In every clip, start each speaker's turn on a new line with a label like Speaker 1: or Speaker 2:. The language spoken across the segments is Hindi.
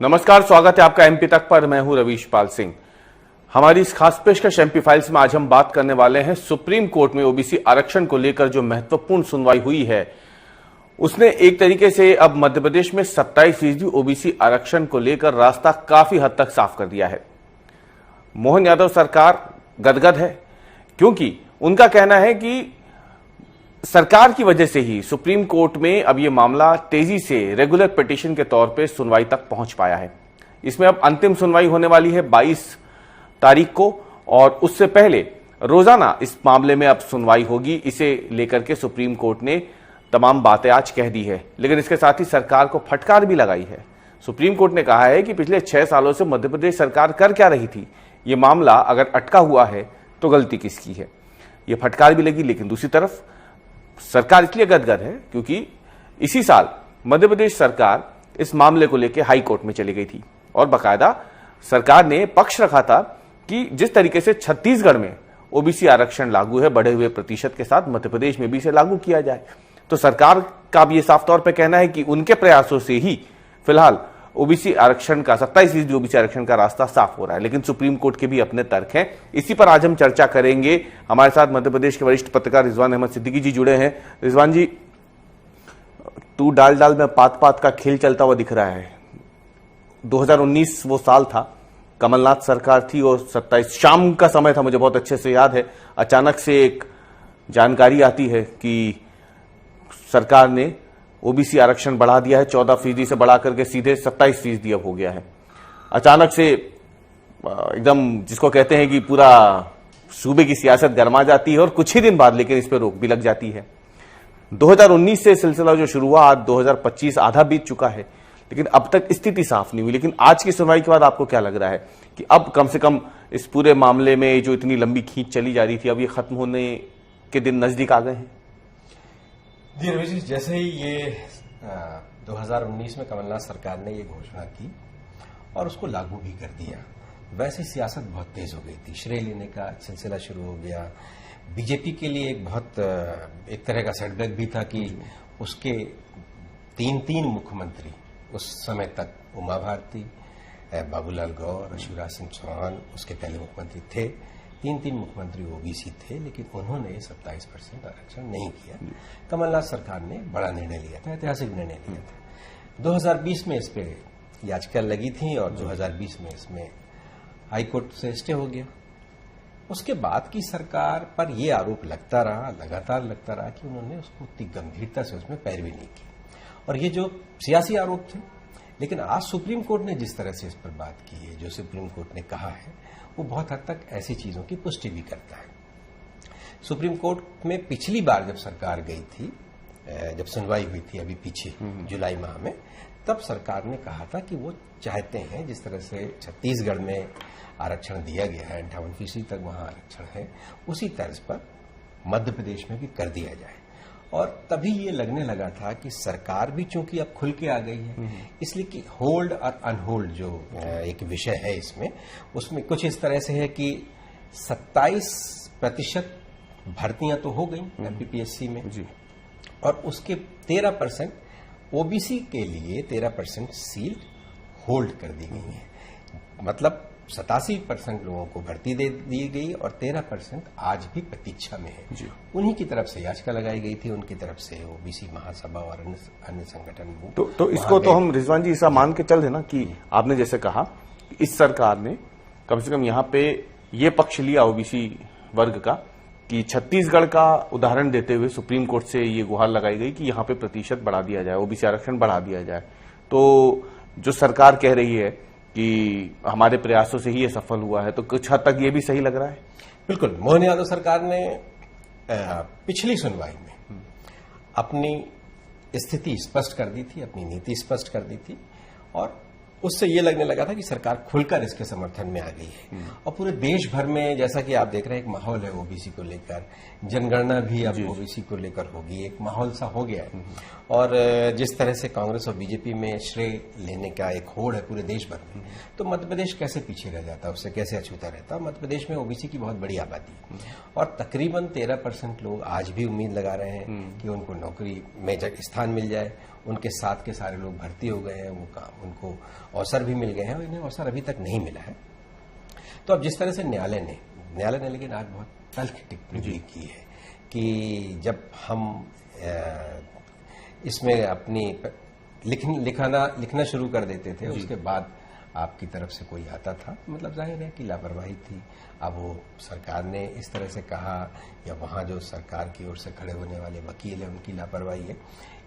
Speaker 1: नमस्कार, स्वागत है आपका एमपी तक पर। मैं हूं रवीश पाल सिंह। हमारी इस खास पेशकश एमपी फाइल्स में आज हम बात करने वाले हैं सुप्रीम कोर्ट में ओबीसी आरक्षण को लेकर जो महत्वपूर्ण सुनवाई हुई है, उसने एक तरीके से अब मध्य प्रदेश में 27% ओबीसी आरक्षण को लेकर रास्ता काफी हद तक साफ कर दिया है। मोहन यादव सरकार गदगद है, क्योंकि उनका कहना है कि सरकार की वजह से ही सुप्रीम कोर्ट में अब यह मामला तेजी से रेगुलर पिटीशन के तौर पे सुनवाई तक पहुंच पाया है। इसमें अब अंतिम सुनवाई होने वाली है 22 तारीख को, और उससे पहले रोजाना इस मामले में अब सुनवाई होगी। इसे लेकर के सुप्रीम कोर्ट ने तमाम बातें आज कह दी है, लेकिन इसके साथ ही सरकार को फटकार भी लगाई है। सुप्रीम कोर्ट ने कहा है कि पिछले 6 सालों से मध्य प्रदेश सरकार कर क्या रही थी, ये मामला अगर अटका हुआ है तो गलती किसकी है, ये फटकार भी लगी। लेकिन दूसरी तरफ सरकार इसलिए गदगद है क्योंकि इसी साल मध्य प्रदेश सरकार इस मामले को लेकर हाई कोर्ट में चली गई थी, और बाकायदा सरकार ने पक्ष रखा था कि जिस तरीके से छत्तीसगढ़ में ओबीसी आरक्षण लागू है बढ़े हुए प्रतिशत के साथ, मध्य प्रदेश में भी इसे लागू किया जाए। तो सरकार का भी यह साफ तौर पर कहना है कि उनके प्रयासों से ही फिलहाल ओबीसी आरक्षण का 27% ओबीसी आरक्षण का रास्ता साफ हो रहा है। लेकिन सुप्रीम कोर्ट के भी अपने तर्क हैं, इसी पर आज हम चर्चा करेंगे। हमारे साथ मध्य प्रदेश के वरिष्ठ पत्रकार रिजवान अहमद सिद्दीकी जी जुड़े हैं। रिजवान जी, तू डाल डाल में पात पात का खेल चलता हुआ दिख रहा है। 2019 वो साल था, कमलनाथ सरकार थी और 27 शाम का समय था, मुझे बहुत अच्छे से याद है। अचानक से एक जानकारी आती है कि सरकार ने ओबीसी आरक्षण बढ़ा दिया है, 14% से बढ़ा करके सीधे 27% अब हो गया है। अचानक से एकदम जिसको कहते हैं कि पूरा सूबे की सियासत गर्मा जाती है, और कुछ ही दिन बाद लेकिन इस पर रोक भी लग जाती है। 2019 से सिलसिला जो शुरू हुआ, आज 2025 आधा बीत चुका है, लेकिन अब तक स्थिति साफ नहीं हुई। लेकिन आज की सुनवाई के बाद आपको क्या लग रहा है कि अब कम से कम इस पूरे मामले में जो इतनी लंबी खींच चली जा रही थी, अब ये खत्म होने के दिन नजदीक आ गए हैं?
Speaker 2: जी रवीश जी, जैसे ही ये 2019 में कमलनाथ सरकार ने ये घोषणा की और उसको लागू भी कर दिया, वैसे सियासत बहुत तेज हो गई थी। श्रेय लेने का सिलसिला शुरू हो गया। बीजेपी के लिए एक तरह का सेटबैक भी था कि उसके 3 मुख्यमंत्री उस समय तक, उमा भारती, बाबूलाल गौर, शिवराज सिंह चौहान उसके पहले मुख्यमंत्री थे। 3 मुख्यमंत्री ओबीसी थे, लेकिन उन्होंने 27% आरक्षण नहीं किया। कमलनाथ सरकार ने बड़ा निर्णय लिया था, ऐतिहासिक निर्णय लिया था। 2020 में इस पे याचिका लगी थी और 2020 में इसमें हाईकोर्ट से स्टे हो गया। उसके बाद की सरकार पर यह आरोप लगता रहा, लगातार लगता रहा कि उन्होंने उसको उतनी गंभीरता से उसमें पैरवी नहीं की, और ये जो सियासी आरोप थे। लेकिन आज सुप्रीम कोर्ट ने जिस तरह से इस पर बात की है, जो सुप्रीम कोर्ट ने कहा है, वो बहुत हद तक ऐसी चीजों की पुष्टि भी करता है। सुप्रीम कोर्ट में पिछली बार जब सरकार गई थी, जब सुनवाई हुई थी अभी पीछे जुलाई माह में, तब सरकार ने कहा था कि वो चाहते हैं जिस तरह से छत्तीसगढ़ में आरक्षण दिया गया है, 58% तक वहां आरक्षण है, उसी तर्ज पर मध्य प्रदेश में भी कर दिया जाए। और तभी ये लगने लगा था कि सरकार भी चूंकि अब खुल के आ गई है, इसलिए कि होल्ड और अनहोल्ड जो एक विषय है इसमें, उसमें कुछ इस तरह से है कि 27% भर्तियां तो हो गई एमपीपीएससी में जी, और उसके 13% ओबीसी के लिए 13% सीट होल्ड कर दी गई है। मतलब 87% लोगों को भर्ती दे दी गई और 13% आज भी प्रतीक्षा में है जी। उन्हीं की तरफ से याचिका लगाई गई थी, उनकी तरफ से ओबीसी महासभा और अन्य संगठन
Speaker 1: तो इसको तो हम रिजवान जी ऐसा मान के चल देना कि आपने जैसे कहा, इस सरकार ने कम से कम यहाँ पे ये पक्ष लिया ओबीसी वर्ग का कि छत्तीसगढ़ का उदाहरण देते हुए सुप्रीम कोर्ट से ये गुहार लगाई गई कि यहाँ पे प्रतिशत बढ़ा दिया जाए, ओबीसी आरक्षण बढ़ा दिया जाए। तो जो सरकार कह रही है कि हमारे प्रयासों से ही ये सफल हुआ है, तो कुछ हद तक ये भी सही लग रहा है?
Speaker 2: बिल्कुल। मोहन यादव सरकार ने पिछली सुनवाई में अपनी स्थिति स्पष्ट कर दी थी, अपनी नीति स्पष्ट कर दी थी, और उससे ये लगने लगा था कि सरकार खुलकर इसके समर्थन में आ गई है। और पूरे देश भर में जैसा कि आप देख रहे हैं, एक माहौल है ओबीसी को लेकर, जनगणना भी अब ओबीसी को लेकर होगी, एक माहौल सा हो गया है। और जिस तरह से कांग्रेस और बीजेपी में श्रेय लेने का एक होड़ है पूरे देश भर में, तो मध्य प्रदेश कैसे पीछे रह जाता, उससे कैसे अछूता रहता। मध्य प्रदेश में ओबीसी की बहुत बड़ी आबादी है, और तकरीबन 13% लोग आज भी उम्मीद लगा रहे हैं कि उनको नौकरी में स्थान मिल जाए, उनके साथ के सारे लोग भर्ती हो गए हैं, वो काम उनको अवसर भी मिल गए हैं और इन्हें अवसर अभी तक नहीं मिला है। तो अब जिस तरह से न्यायालय ने लेकिन आज बहुत तल्ख टिप्पणी भी की है कि जब हम इसमें अपनी लिखना शुरू कर देते थे, उसके बाद आपकी तरफ से कोई आता था, मतलब जाहिर है कि लापरवाही थी। अब वो सरकार ने इस तरह से कहा या वहां जो सरकार की ओर से खड़े होने वाले वकील हैं उनकी लापरवाही है,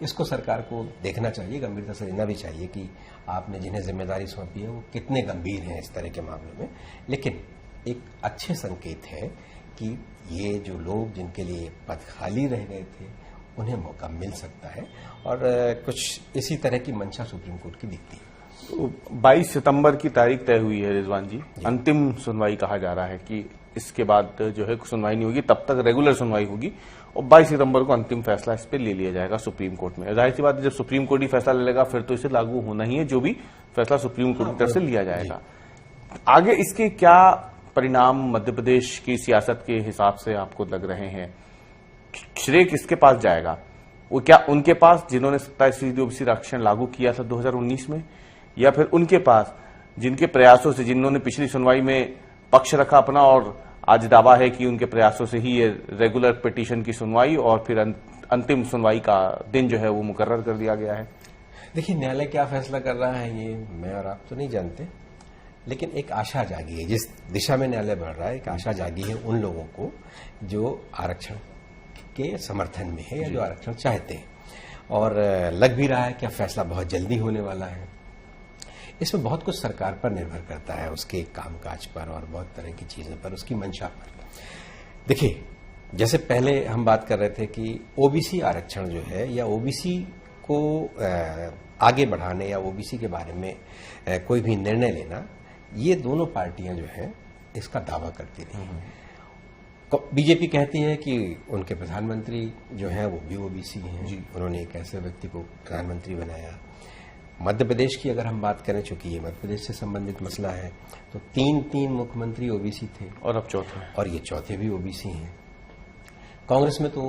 Speaker 2: इसको सरकार को देखना चाहिए, गंभीरता से लेना भी चाहिए कि आपने जिन्हें जिम्मेदारी सौंपी है वो कितने गंभीर हैं इस तरह के मामलों में। लेकिन एक अच्छे संकेत है कि ये जो लोग जिनके लिए पद खाली रह गए थे उन्हें मौका मिल सकता है और कुछ इसी तरह की मंशा सुप्रीम कोर्ट की दिखती है।
Speaker 1: 22 सितंबर की तारीख तय हुई है रिजवान जी, अंतिम सुनवाई कहा जा रहा है कि इसके बाद जो है सुनवाई नहीं होगी, तब तक रेगुलर सुनवाई होगी और 22 सितंबर को अंतिम फैसला इस पर ले लिया जाएगा सुप्रीम कोर्ट में। जाहिर सी बात है, जब सुप्रीम कोर्ट ही फैसला ले लेगा फिर तो इसे लागू होना ही है, जो भी फैसला सुप्रीम कोर्ट की तरफ से लिया जाएगा। आगे इसके क्या परिणाम मध्य प्रदेश की सियासत के हिसाब से आपको लग रहे हैं? श्रेय किसके पास जाएगा? वो क्या उनके पास जिन्होंने 27% ओबीसी आरक्षण लागू किया था 2019 में, या फिर उनके पास जिनके प्रयासों से, जिन्होंने पिछली सुनवाई में पक्ष रखा अपना और आज दावा है कि उनके प्रयासों से ही ये रेगुलर पिटीशन की सुनवाई और फिर अंतिम सुनवाई का दिन जो है वो मुकर्रर कर दिया गया है?
Speaker 2: देखिए, न्यायालय क्या फैसला कर रहा है ये मैं और आप तो नहीं जानते, लेकिन एक आशा जागी है। जिस दिशा में न्यायालय बढ़ रहा है, एक आशा जागी है उन लोगों को जो आरक्षण के समर्थन में है या जो आरक्षण चाहते हैं, और लग भी रहा है कि फैसला बहुत जल्दी होने वाला है। इसमें बहुत कुछ सरकार पर निर्भर करता है, उसके कामकाज पर और बहुत तरह की चीजों पर, उसकी मंशा पर। देखिए, जैसे पहले हम बात कर रहे थे कि ओबीसी आरक्षण जो है या ओबीसी को आगे बढ़ाने या ओबीसी के बारे में कोई भी निर्णय लेना, ये दोनों पार्टियां जो हैं इसका दावा करती रही हैं। बीजेपी कहती है कि उनके प्रधानमंत्री जो हैं वो भी ओबीसी हैं, उन्होंने एक ऐसे व्यक्ति को प्रधानमंत्री बनाया। मध्य प्रदेश की अगर हम बात करें, चूंकि ये मध्य प्रदेश से संबंधित मसला है, तो तीन मुख्यमंत्री ओबीसी थे
Speaker 1: और अब चौथे,
Speaker 2: और ये चौथे भी ओबीसी हैं। कांग्रेस में तो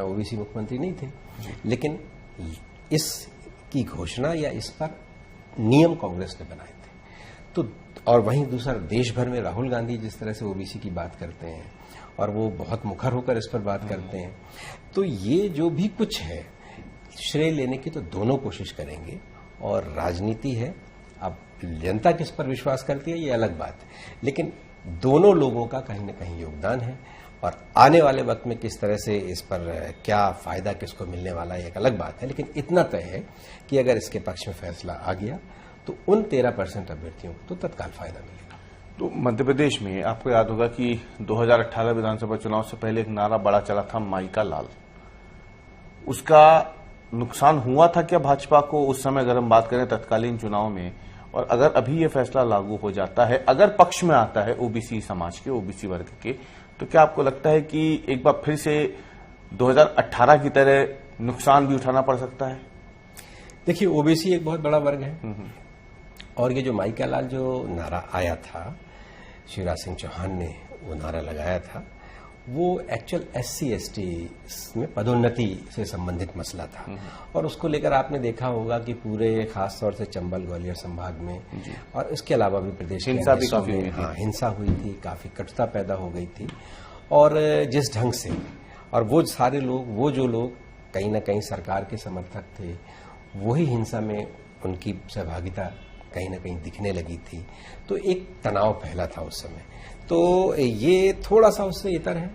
Speaker 2: ओबीसी मुख्यमंत्री नहीं थे, लेकिन इसकी घोषणा या इस पर नियम कांग्रेस ने बनाए थे। तो और वहीं दूसरा, देश भर में राहुल गांधी जिस तरह से ओबीसी की बात करते हैं और वो बहुत मुखर होकर इस पर बात करते हैं, तो ये जो भी कुछ है श्रेय लेने की तो दोनों कोशिश करेंगे। और राजनीति है, अब जनता किस पर विश्वास करती है ये अलग बात है, लेकिन दोनों लोगों का कहीं न कहीं योगदान है। और आने वाले वक्त में किस तरह से इस पर क्या फायदा किसको मिलने वाला है एक अलग बात है, लेकिन इतना तय है कि अगर इसके पक्ष में फैसला आ गया तो उन 13% अभ्यर्थियों को तो तत्काल फायदा मिलेगा।
Speaker 1: तो मध्य प्रदेश में आपको याद होगा कि 2018 विधानसभा चुनाव से पहले एक नारा बड़ा चला था, माई का लाल। उसका नुकसान हुआ था क्या भाजपा को उस समय, अगर हम बात करें तत्कालीन चुनाव में? और अगर अभी ये फैसला लागू हो जाता है, अगर पक्ष में आता है ओबीसी समाज के, ओबीसी वर्ग के, तो क्या आपको लगता है कि एक बार फिर से 2018 की तरह नुकसान भी उठाना पड़ सकता है?
Speaker 2: देखिए, ओबीसी एक बहुत बड़ा वर्ग है और ये जो माई का लाल जो नारा आया था, शिवराज सिंह चौहान ने वो नारा लगाया था, वो एक्चुअल SC/ST में पदोन्नति से संबंधित मसला था। और उसको लेकर आपने देखा होगा कि पूरे खास तौर से चंबल ग्वालियर संभाग में और इसके अलावा भी प्रदेश के
Speaker 1: हिंसा भी काफी हुई थी।
Speaker 2: हिंसा हुई थी, काफी कटुता पैदा हो गई थी। और जिस ढंग से, और वो सारे लोग, वो जो लोग कहीं ना कहीं सरकार के समर्थक थे, वही हिंसा में उनकी सहभागिता कहीं ना कहीं दिखने लगी थी। तो एक तनाव फैला था उस समय। तो ये थोड़ा सा उससे इतर है।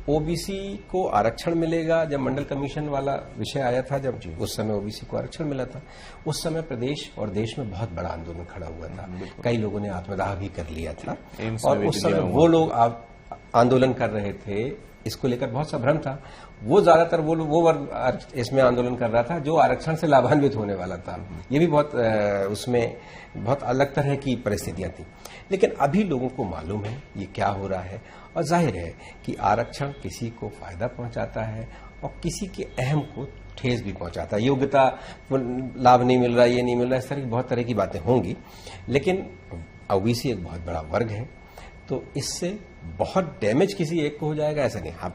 Speaker 2: ओबीसी को आरक्षण मिलेगा, जब मंडल कमीशन वाला विषय आया था, जब उस समय ओबीसी को आरक्षण मिला था, उस समय प्रदेश और देश में बहुत बड़ा आंदोलन खड़ा हुआ था। कई लोगों ने आत्मदाह भी कर लिया था और उस समय वो लोग आंदोलन कर रहे थे, इसको लेकर बहुत सा भ्रम था। वो ज्यादातर वो वर्ग इसमें आंदोलन कर रहा था जो आरक्षण से लाभान्वित होने वाला था। ये भी बहुत उसमें बहुत अलग तरह की परिस्थितियां थी। लेकिन अभी लोगों को मालूम है ये क्या हो रहा है, और जाहिर है कि आरक्षण किसी को फायदा पहुंचाता है और किसी के अहम को ठेस भी पहुंचाता है। योग्यता लाभ नहीं मिल रहा, ये नहीं मिल रहा, इस तरह की बहुत तरह की बातें होंगी। लेकिन ओबीसी एक बहुत बड़ा वर्ग है, तो इससे बहुत डैमेज किसी एक को हो जाएगा ऐसा नहीं। हाँ,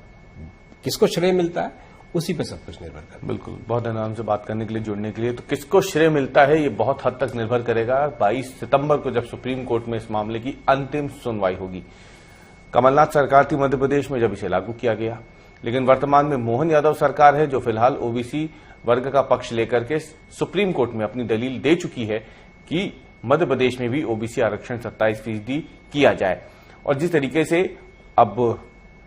Speaker 2: किसको श्रेय मिलता है उसी पे सब कुछ निर्भर करता है।
Speaker 1: बिल्कुल, बहुत धन्यवाद हमसे बात करने के लिए, जुड़ने के लिए। तो किसको श्रेय मिलता है ये बहुत हद तक निर्भर करेगा 22 सितंबर को, जब सुप्रीम कोर्ट में इस मामले की अंतिम सुनवाई होगी। कमलनाथ सरकार थी मध्य प्रदेश में जब इसे लागू किया गया, लेकिन वर्तमान में मोहन यादव सरकार है जो फिलहाल ओबीसी वर्ग का पक्ष लेकर के सुप्रीम कोर्ट में अपनी दलील दे चुकी है कि मध्य प्रदेश में भी ओबीसी आरक्षण 27% किया जाए। और जिस तरीके से अब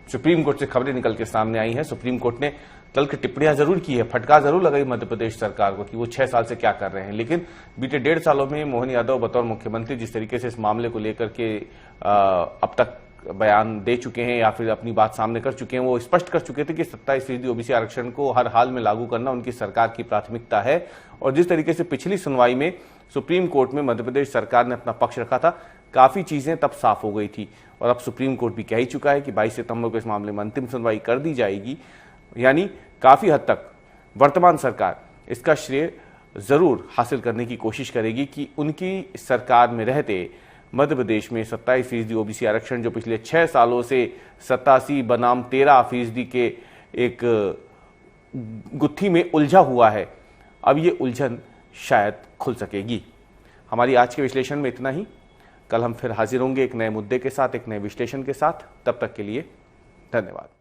Speaker 1: सुप्रीम कोर्ट से खबरें निकल के सामने आई हैं, सुप्रीम कोर्ट ने तल्ख टिप्पणियां जरूर की है, फटकार जरूर लगाई मध्य प्रदेश सरकार को कि वो 6 साल से क्या कर रहे हैं, लेकिन बीते 1.5 सालों में मोहन यादव बतौर मुख्यमंत्री जिस तरीके से इस मामले को लेकर के अब तक बयान दे चुके हैं या फिर अपनी बात सामने कर चुके हैं, वो स्पष्ट कर चुके थे कि 27% ओबीसी आरक्षण को हर हाल में लागू करना उनकी सरकार की प्राथमिकता है। और जिस तरीके से पिछली सुनवाई में सुप्रीम कोर्ट में मध्य प्रदेश सरकार ने अपना पक्ष रखा था, काफी चीजें तब साफ हो गई थी। और अब सुप्रीम कोर्ट भी कह ही चुका है कि 22 सितंबर को इस मामले में अंतिम सुनवाई कर दी जाएगी। यानी काफी हद तक वर्तमान सरकार इसका श्रेय जरूर हासिल करने की कोशिश करेगी कि उनकी सरकार में रहते मध्य प्रदेश में 27% ओबीसी आरक्षण जो पिछले 6 सालों से 87 बनाम 13% के एक गुत्थी में उलझा हुआ है, अब ये उलझन शायद खुल सकेगी। हमारी आज के विश्लेषण में इतना ही। कल हम फिर हाजिर होंगे एक नए मुद्दे के साथ, एक नए विश्लेषण के साथ। तब तक के लिए धन्यवाद।